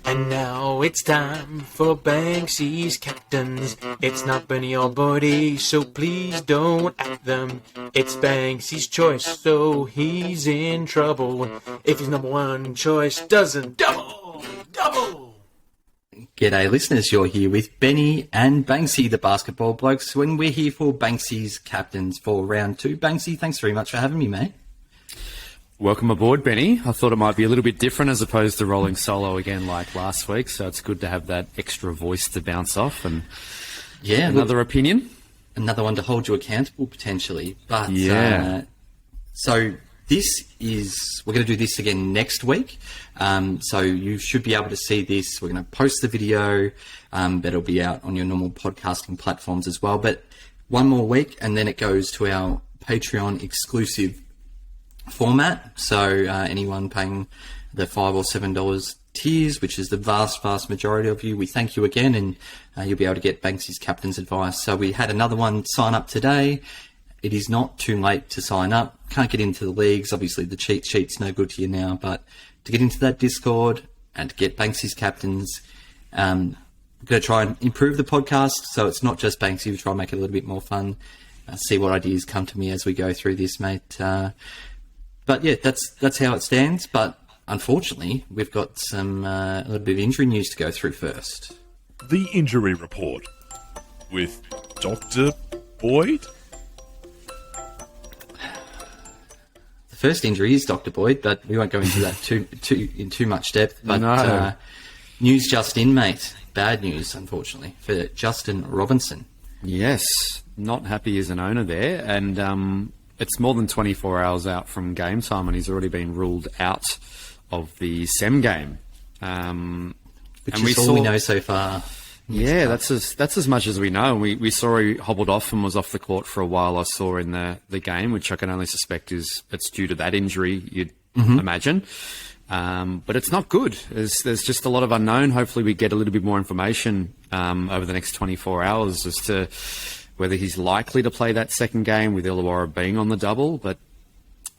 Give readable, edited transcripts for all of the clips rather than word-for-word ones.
And now it's time for Banksy's Captains. It's not Benny or Buddy, so please don't at them. It's Banksy's choice, so he's in trouble if his number one choice doesn't double. G'day listeners, you're here with Benny and Banksy, the basketball blokes, when we're here for Banksy's Captains for round 2. Banksy, thanks very much for having me, mate. Welcome aboard, Benny. I thought it might be a little bit different as opposed to rolling solo again like last week, so it's good to have that extra voice to bounce off and another opinion. Another one to hold you accountable, potentially. But so we're going to do this again next week. So you should be able to see this. We're going to post the video, but it'll be out on your normal podcasting platforms as well. But one more week, and then it goes to our Patreon exclusive format. So anyone paying the $5 or $7 tiers, which is the vast majority of you, we thank you again, and you'll be able to get Banksy's Captain's advice. So we had another one sign up today. It is not too late to sign up. Can't get into the leagues. Obviously, the cheat sheet's no good to you now, but to get into that Discord and to get Banksy's Captains, we're going to try and improve the podcast so it's not just Banksy. We try and make it a little bit more fun. See what ideas come to me as we go through this, mate. But yeah, that's how it stands. But unfortunately, we've got a little bit of injury news to go through first. The injury report with Dr. Boyd. The first injury is Dr. Boyd, but we won't go into that in too much depth. But news just in, mate. Bad news, unfortunately, for Justin Robinson. Yes, not happy as an owner there, and it's more than 24 hours out from game time, and he's already been ruled out of the SEM game. Which is all we know so far. Yeah, that's as much as we know. We saw he hobbled off and was off the court for a while. I saw in the game, which I can only suspect it's due to that injury, you'd imagine. But it's not good. There's just a lot of unknown. Hopefully we get a little bit more information over the next 24 hours as to whether he's likely to play that second game with Illawarra being on the double. But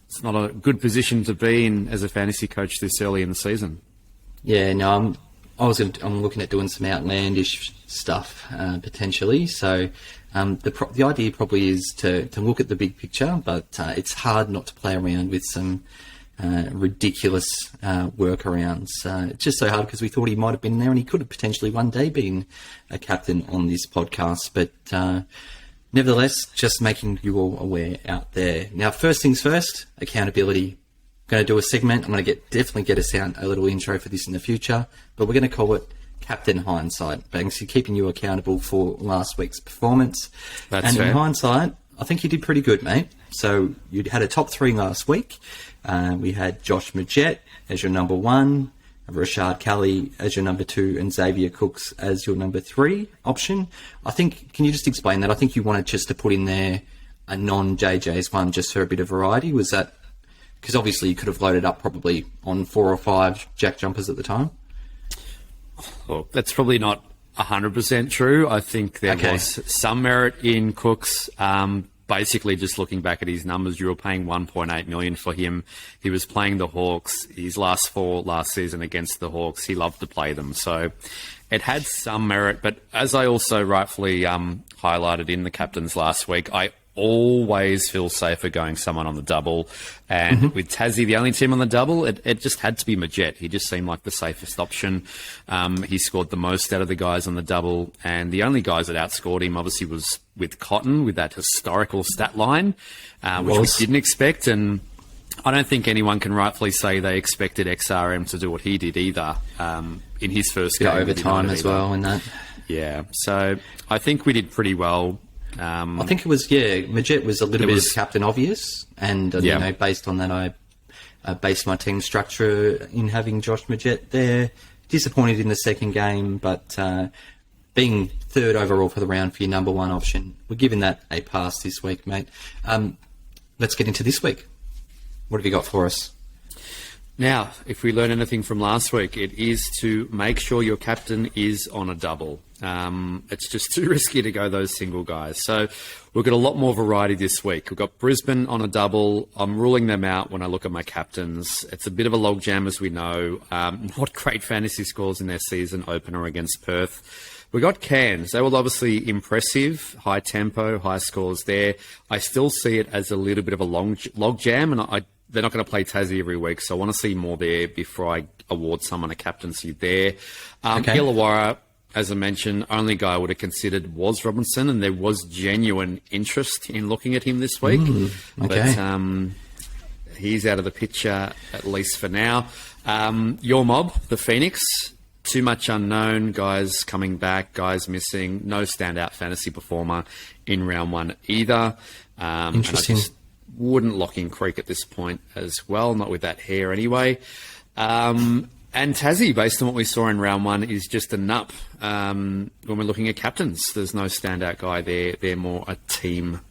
it's not a good position to be in as a fantasy coach this early in the season. Yeah, no, I'm looking at doing some outlandish stuff potentially. So the idea probably is to look at the big picture, but it's hard not to play around with some ridiculous workarounds. It's just so hard because we thought he might have been there and he could have potentially one day been a captain on this podcast. But nevertheless, just making you all aware out there. Now, first things first, accountability. Going to do a segment. I'm going to definitely get us out a little intro for this in the future, but we're going to call it Captain Hindsight. Banksy, keeping you accountable for last week's performance. That's fair. In hindsight, I think you did pretty good, mate. So you had a top 3 last week. We had Josh Majette as your number 1, Rashard Kelly as your number 2, and Xavier Cooks as your number 3 option. I think, can you just explain that? I think you wanted just to put in there a non-JJ's one just for a bit of variety. Was that because obviously you could have loaded up probably on 4 or 5 jack jumpers at the time? Well, that's probably not 100% true. I think there was some merit in Cooks. Basically, just looking back at his numbers, you were paying $1.8 million for him. He was playing the Hawks. His last 4 last season against the Hawks, he loved to play them. So it had some merit. But as I also rightfully highlighted in the captains last week, I always feel safer going someone on the double. And with Tassie, the only team on the double, it just had to be Majette. He just seemed like the safest option. He scored the most out of the guys on the double. And the only guys that outscored him, obviously, was with Cotton, with that historical stat line, which we didn't expect. And I don't think anyone can rightfully say they expected XRM to do what he did either in his first game. Overtime as well in that. Yeah. So I think we did pretty well. I think it was, Majette was a little bit of captain obvious, and based on that, I based my team structure in having Josh Majette there. Disappointed in the second game, but being 3rd overall for the round for your number 1 option, we're giving that a pass this week, mate. Let's get into this week. What have you got for us? Now, if we learn anything from last week, it is to make sure your captain is on a double. It's just too risky to go those single guys. So we've got a lot more variety this week. We've got Brisbane on a double. I'm ruling them out when I look at my captains. It's a bit of a logjam, as we know. Not great fantasy scores in their season opener against Perth. We got Cairns. They were obviously impressive, high tempo, high scores there. I still see it as a little bit of a logjam, and they're not going to play Tassie every week, so I want to see more there before I award someone a captaincy there. Illawarra, as I mentioned, only guy I would have considered was Robinson, and there was genuine interest in looking at him this week. But he's out of the picture, at least for now. Your mob, the Phoenix, too much unknown, guys coming back, guys missing, no standout fantasy performer in round one either. Interesting. Wouldn't lock in Creek at this point as well, not with that hair anyway. And Tassie, based on what we saw in round one, is just a nup. When we're looking at captains, there's no standout guy there. They're more a team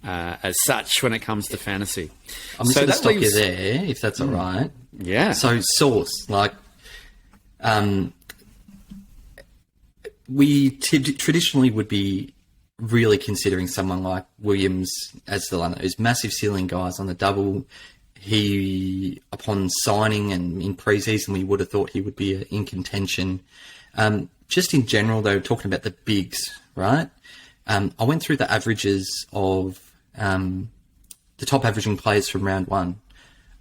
as such when it comes to fantasy. I'm just going to stop you there, if that's all right. Yeah. So, source, like, we traditionally would be really considering someone like Williams as the one who's massive ceiling guys on the double. He, upon signing and in pre-season, we would have thought he would be in contention. Just in general, though, talking about the bigs, right? I went through the averages of the top averaging players from round one.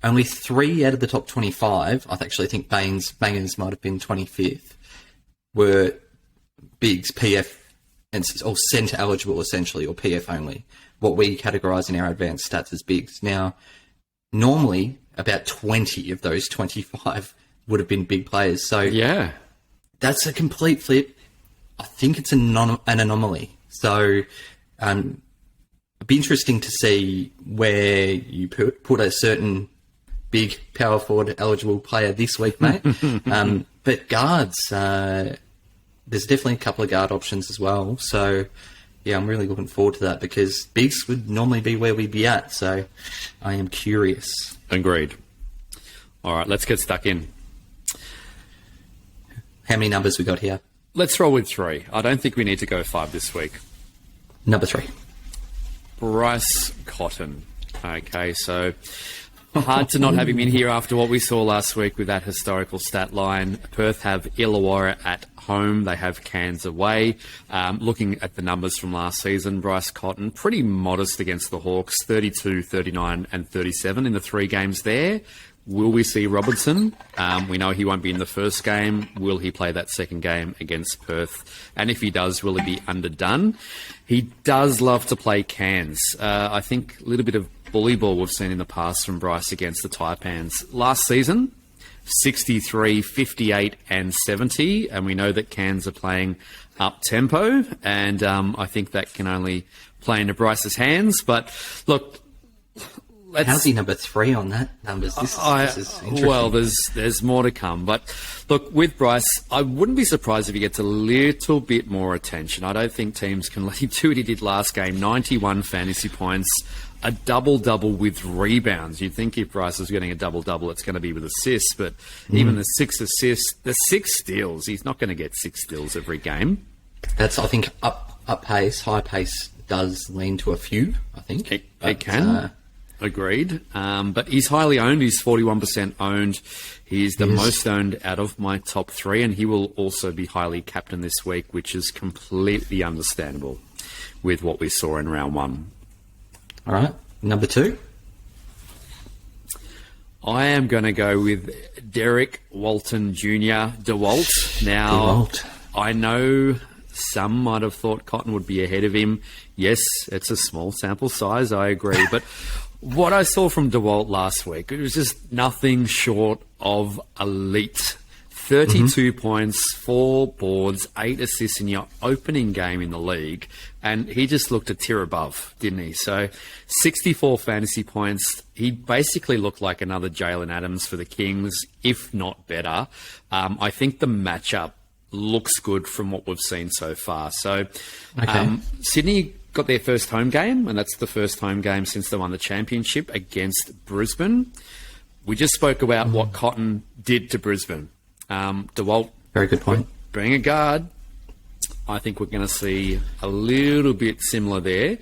Only 3 out of the top 25, I actually think Bangers might have been 25th, were bigs, PF, or centre eligible, essentially, or PF only, what we categorise in our advanced stats as bigs. Now, normally, about 20 of those 25 would have been big players. So yeah, that's a complete flip. I think it's an anomaly. So it'd be interesting to see where you put a certain big power forward eligible player this week, mate. But guards... there's definitely a couple of guard options as well. So, yeah, I'm really looking forward to that because bigs would normally be where we'd be at. So, I am curious. Agreed. All right, let's get stuck in. How many numbers we got here? Let's roll with 3. I don't think we need to go 5 this week. Number 3. Bryce Cotton. Okay, so hard to not have him in here after what we saw last week with that historical stat line. Perth have Illawarra at home. They have Cairns away. Looking at the numbers from last season, Bryce Cotton, pretty modest against the Hawks, 32, 39 and 37 in the 3 games there. Will we see Robinson? We know he won't be in the first game. Will he play that second game against Perth? And if he does, will he be underdone? He does love to play Cairns. I think a little bit of bully ball we've seen in the past from Bryce against the Taipans. Last season, 63, 58 and 70, and we know that Cairns are playing up tempo, and I think that can only play into Bryce's hands. But look, how's he number 3 on that numbers? This is interesting. Well, there's more to come. But look, with Bryce, I wouldn't be surprised if he gets a little bit more attention. I don't think teams can let him do what he did last game. 91 fantasy points, a double-double with rebounds. You'd think if Bryce is getting a double-double, it's going to be with assists. But even the 6 assists, the 6 steals, he's not going to get 6 steals every game. That's, I think, up pace, high pace does lean to a few, I think. It can. Agreed. But he's highly owned. He's 41% owned. He's the most owned out of my top 3, and he will also be highly captain this week, which is completely understandable with what we saw in round 1. All right. Number 2? I am going to go with Derek Walton Jr. DeWalt. Now, I know some might have thought Cotton would be ahead of him. Yes, it's a small sample size, I agree. But what I saw from DeWalt last week, it was just nothing short of elite. 32 points, 4 boards, 8 assists in your opening game in the league. And he just looked a tier above, didn't he? So 64 fantasy points. He basically looked like another Jalen Adams for the Kings, if not better. I think the matchup looks good from what we've seen so far. So Sydney got their first home game, and that's the first home game since they won the championship against Brisbane. we just spoke about what Cotton did to Brisbane. DeWalt, Very good point. being a guard, I think we're going to see a little bit similar there.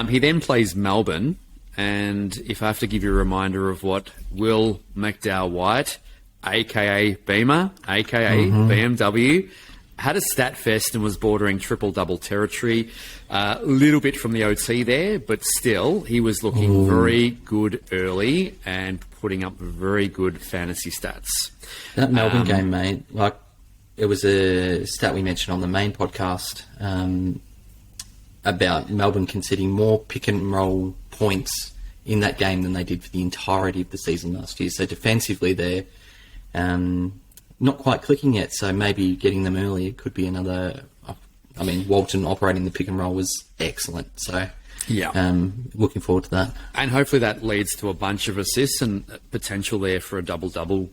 He then plays Melbourne, and if I have to give you a reminder of what Will McDowell-White, a.k.a. Beamer, a.k.a. BMW, had a stat fest and was bordering triple-double territory. A little bit from the OT there, but still, he was looking very good early and putting up very good fantasy stats. That Melbourne game, mate, like, it was a stat we mentioned on the main podcast about Melbourne conceding more pick-and-roll points in that game than they did for the entirety of the season last year. So defensively, they're not quite clicking yet, so maybe getting them early could be another... I mean, Walton operating the pick and roll was excellent, so looking forward to that. And hopefully that leads to a bunch of assists and potential there for a double-double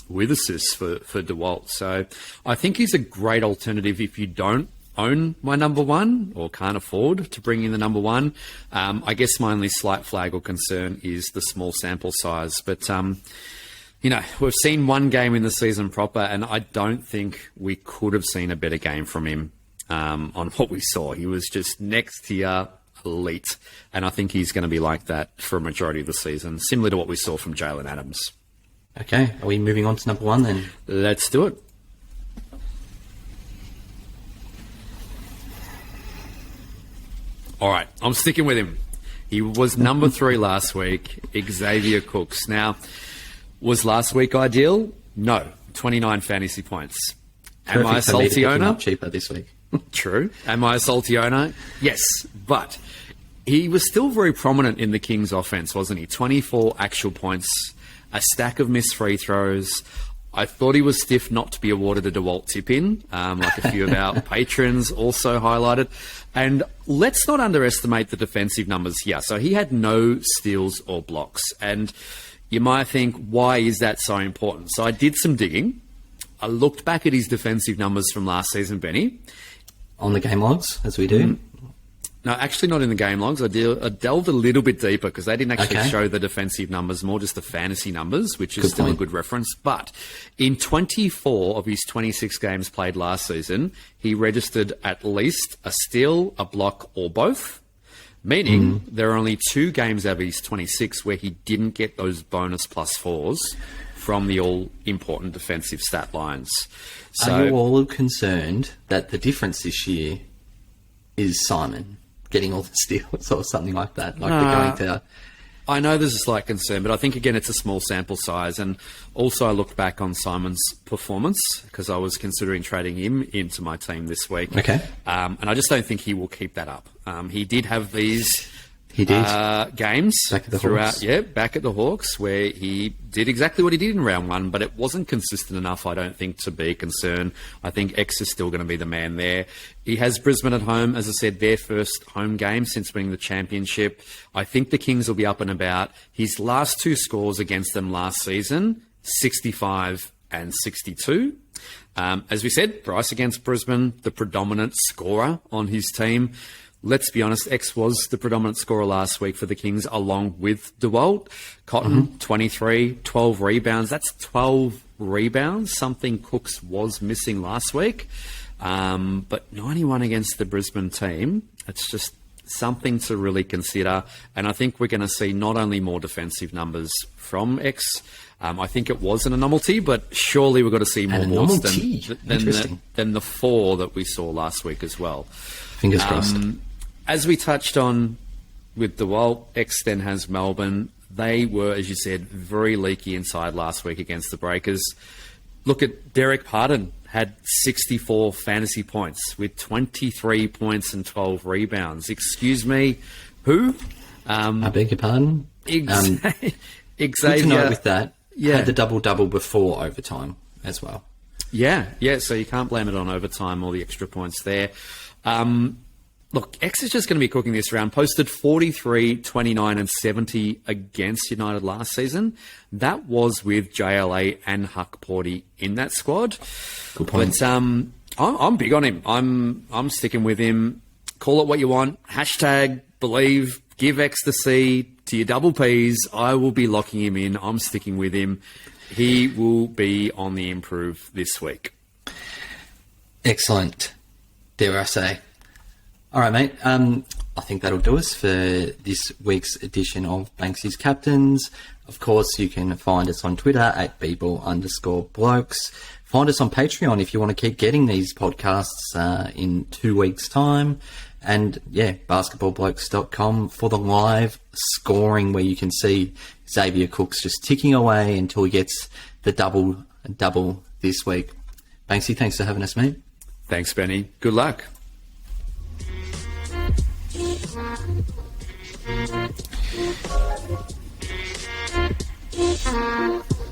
with assists for DeWalt. So I think he's a great alternative if you don't own my number one or can't afford to bring in the number one. I guess my only slight flag or concern is the small sample size, but... you know, we've seen one game in the season proper, and I don't think we could have seen a better game from him on what we saw. He was just next tier elite, and I think he's going to be like that for a majority of the season, similar to what we saw from Jalen Adams. Okay, are we moving on to number one then? Let's do it. All right, I'm sticking with him. He was number 3 last week, Xavier Cooks. Now... was last week ideal? No. 29 fantasy points. Am I a salty owner? Cheaper this week. True. Am I a salty owner? Yes. But he was still very prominent in the Kings offense, wasn't he? 24 actual points, a stack of missed free throws. I thought he was stiff not to be awarded a DeWalt tip-in, like a few of our patrons also highlighted. And let's not underestimate the defensive numbers here. So he had no steals or blocks. And... you might think, why is that so important? So I did some digging. I looked back at his defensive numbers from last season, Benny. On the game logs, as we do? No, actually not in the game logs. I delved a little bit deeper because they didn't actually show the defensive numbers, more just the fantasy numbers, which is still a good reference. But in 24 of his 26 games played last season, he registered at least a steal, a block, or both. Meaning there are only 2 games out of his 26 where he didn't get those bonus plus 4s from the all-important defensive stat lines. So, are you all concerned that the difference this year is Simon getting all the steals or something like that? Like they're going to... I know there's a slight concern, but I think, again, it's a small sample size. And also I looked back on Simon's performance because I was considering trading him into my team this week. Okay. And I just don't think he will keep that up. He did have these games back at the throughout. Hawks. Yeah, back at the Hawks, where he did exactly what he did in round 1, but it wasn't consistent enough, I don't think, to be a concern. I think X is still going to be the man there. He has Brisbane at home, as I said, their first home game since winning the championship. I think the Kings will be up and about. His last 2 scores against them last season, 65 and 62. As we said, Bryce against Brisbane, the predominant scorer on his team. Let's be honest, X was the predominant scorer last week for the Kings, along with DeWalt. Cotton, 23, 12 rebounds. That's 12 rebounds, something Cooks was missing last week. But 91 against the Brisbane team, it's just something to really consider. And I think we're going to see not only more defensive numbers from X, I think it was an anomaly, but surely we've got to see more boards than the 4 that we saw last week as well. Fingers crossed. As we touched on with DeWalt, X then has Melbourne. They were, as you said, very leaky inside last week against the Breakers. Look at Derek Pardon, had 64 fantasy points with 23 points and 12 rebounds. Excuse me, who? I beg your pardon? Xavier. Good to know with that. Had the double-double before overtime as well. Yeah, so you can't blame it on overtime or the extra points there. Look, X is just going to be cooking this round. Posted 43, 29 and 70 against United last season. That was with JLA and Huck Porty in that squad. Good point. But I'm big on him. I'm sticking with him. Call it what you want. Hashtag believe. Give X the C. to your double Ps, I will be locking him in. I'm sticking with him. He will be on the improve this week. Excellent, dare I say. All right, mate. I think that'll do us for this week's edition of Banksy's Captains. Of course, you can find us on Twitter at @bball_blokes. Find us on Patreon if you want to keep getting these podcasts in 2 weeks' time. And yeah, basketballblokes.com for the live scoring where you can see Xavier Cooks just ticking away until he gets the double this week. Banksy, thanks for having us, mate. Thanks, Benny. Good luck. Thank you.